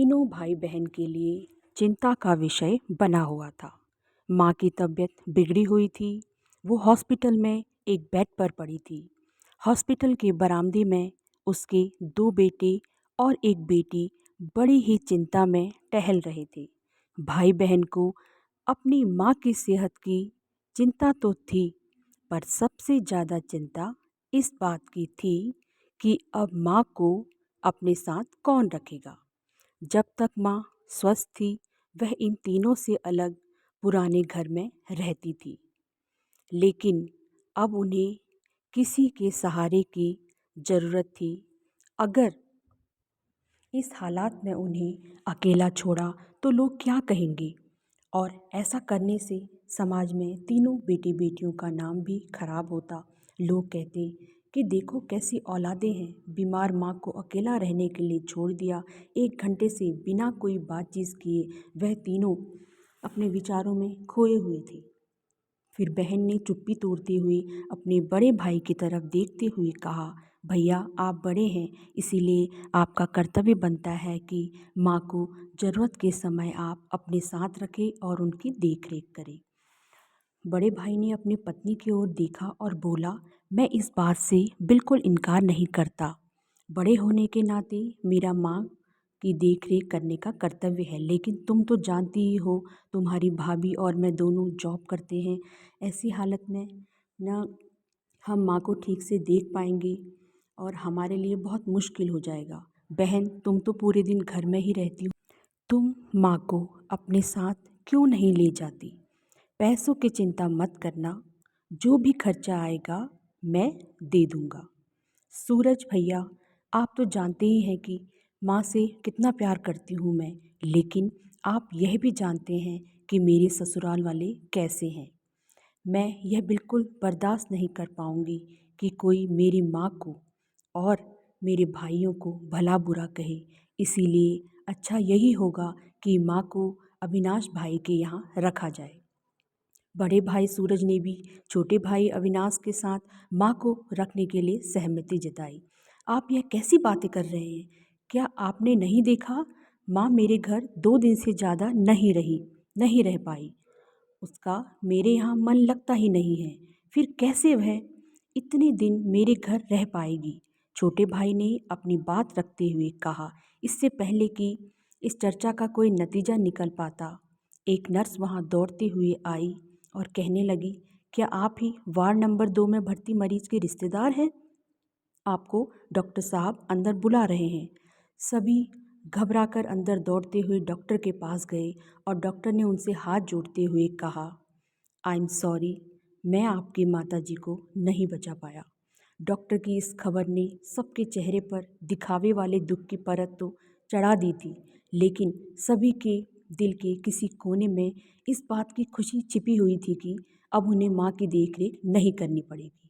तीनों भाई बहन के लिए चिंता का विषय बना हुआ था। माँ की तबीयत बिगड़ी हुई थी। वो हॉस्पिटल में एक बेड पर पड़ी थी। हॉस्पिटल के बरामदे में उसके दो बेटे और एक बेटी बड़ी ही चिंता में टहल रहे थे। भाई बहन को अपनी माँ की सेहत की चिंता तो थी, पर सबसे ज़्यादा चिंता इस बात की थी कि अब माँ को अपने साथ कौन रखेगा। जब तक माँ स्वस्थ थी, वह इन तीनों से अलग पुराने घर में रहती थी, लेकिन अब उन्हें किसी के सहारे की ज़रूरत थी। अगर इस हालात में उन्हें अकेला छोड़ा तो लोग क्या कहेंगे, और ऐसा करने से समाज में तीनों बेटे बेटियों का नाम भी खराब होता। लोग कहते कि देखो कैसी औलादें हैं, बीमार माँ को अकेला रहने के लिए छोड़ दिया। 1 घंटे से बिना कोई बातचीत किए वह तीनों अपने विचारों में खोए हुए थे। फिर बहन ने चुप्पी तोड़ते हुए अपने बड़े भाई की तरफ देखते हुए कहा, भैया आप बड़े हैं, इसीलिए आपका कर्तव्य बनता है कि माँ को ज़रूरत के समय आप अपने साथ रखें और उनकी देख रेख करें। बड़े भाई ने अपनी पत्नी की ओर देखा और बोला, मैं इस बात से बिल्कुल इनकार नहीं करता। बड़े होने के नाते मेरा माँ की देख रेख करने का कर्तव्य है, लेकिन तुम तो जानती ही हो, तुम्हारी भाभी और मैं दोनों जॉब करते हैं। ऐसी हालत में ना हम माँ को ठीक से देख पाएंगे और हमारे लिए बहुत मुश्किल हो जाएगा। बहन, तुम तो पूरे दिन घर में ही रहती हो, तुम माँ को अपने साथ क्यों नहीं ले जाती? पैसों की चिंता मत करना, जो भी खर्चा आएगा मैं दे दूँगा। सूरज भैया, आप तो जानते ही हैं कि माँ से कितना प्यार करती हूँ मैं, लेकिन आप यह भी जानते हैं कि मेरे ससुराल वाले कैसे हैं। मैं यह बिल्कुल बर्दाश्त नहीं कर पाऊँगी कि कोई मेरी माँ को और मेरे भाइयों को भला बुरा कहे। इसीलिए अच्छा यही होगा कि माँ को अविनाश भाई के यहाँ रखा जाए। बड़े भाई सूरज ने भी छोटे भाई अविनाश के साथ माँ को रखने के लिए सहमति जताई। आप यह कैसी बातें कर रहे हैं? क्या आपने नहीं देखा? माँ मेरे घर 2 दिन से ज़्यादा नहीं रह पाई। उसका मेरे यहाँ मन लगता ही नहीं है, फिर कैसे वह इतने दिन मेरे घर रह पाएगी? छोटे भाई ने अपनी बात रखते हुए कहा। इससे पहले कि इस चर्चा का कोई नतीजा निकल पाता, एक नर्स वहाँ दौड़ते हुए आई और कहने लगी, क्या आप ही वार्ड नंबर 2 में भर्ती मरीज के रिश्तेदार हैं? आपको डॉक्टर साहब अंदर बुला रहे हैं। सभी घबराकर अंदर दौड़ते हुए डॉक्टर के पास गए और डॉक्टर ने उनसे हाथ जोड़ते हुए कहा, आई एम सॉरी, मैं आपकी माताजी को नहीं बचा पाया। डॉक्टर की इस खबर ने सबके चेहरे पर दिखावे वाले दुख की परत तो चढ़ा दी थी, लेकिन सभी के दिल के किसी कोने में इस बात की खुशी छिपी हुई थी कि अब उन्हें माँ की देखरेख नहीं करनी पड़ेगी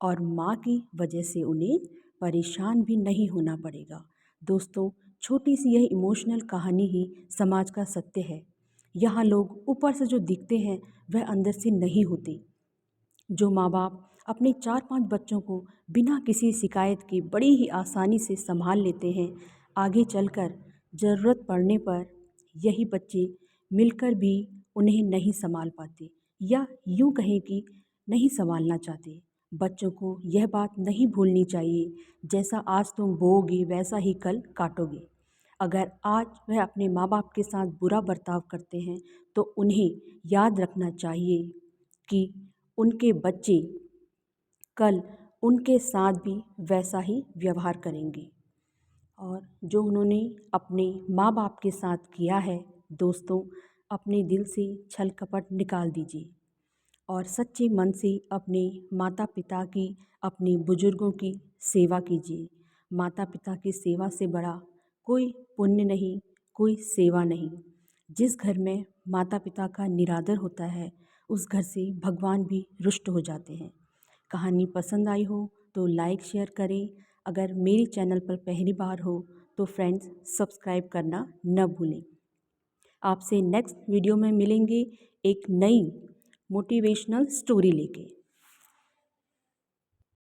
और माँ की वजह से उन्हें परेशान भी नहीं होना पड़ेगा। दोस्तों, छोटी सी यह इमोशनल कहानी ही समाज का सत्य है। यहाँ लोग ऊपर से जो दिखते हैं वह अंदर से नहीं होते। जो माँ बाप अपने 4-5 बच्चों को बिना किसी शिकायत के बड़ी ही आसानी से संभाल लेते हैं, आगे चलकर ज़रूरत पड़ने पर यही बच्चे मिलकर भी उन्हें नहीं संभाल पाते, या यूँ कहें कि नहीं संभालना चाहते। बच्चों को यह बात नहीं भूलनी चाहिए, जैसा आज तुम बोओगे वैसा ही कल काटोगे। अगर आज वह अपने माँ बाप के साथ बुरा बर्ताव करते हैं तो उन्हें याद रखना चाहिए कि उनके बच्चे कल उनके साथ भी वैसा ही व्यवहार करेंगे। और जो उन्होंने अपने माँ बाप के साथ किया है, दोस्तों, अपने दिल से छल कपट निकाल दीजिए और सच्चे मन से अपने माता पिता की, अपने बुजुर्गों की सेवा कीजिए। माता पिता की सेवा से बड़ा कोई पुण्य नहीं, कोई सेवा नहीं। जिस घर में माता पिता का निरादर होता है, उस घर से भगवान भी रुष्ट हो जाते हैं। कहानी पसंद आई हो तो लाइक शेयर करें। अगर मेरे चैनल पर पहली बार हो तो फ्रेंड्स सब्सक्राइब करना न भूलें। आपसे नेक्स्ट वीडियो में मिलेंगे एक नई मोटिवेशनल स्टोरी लेके।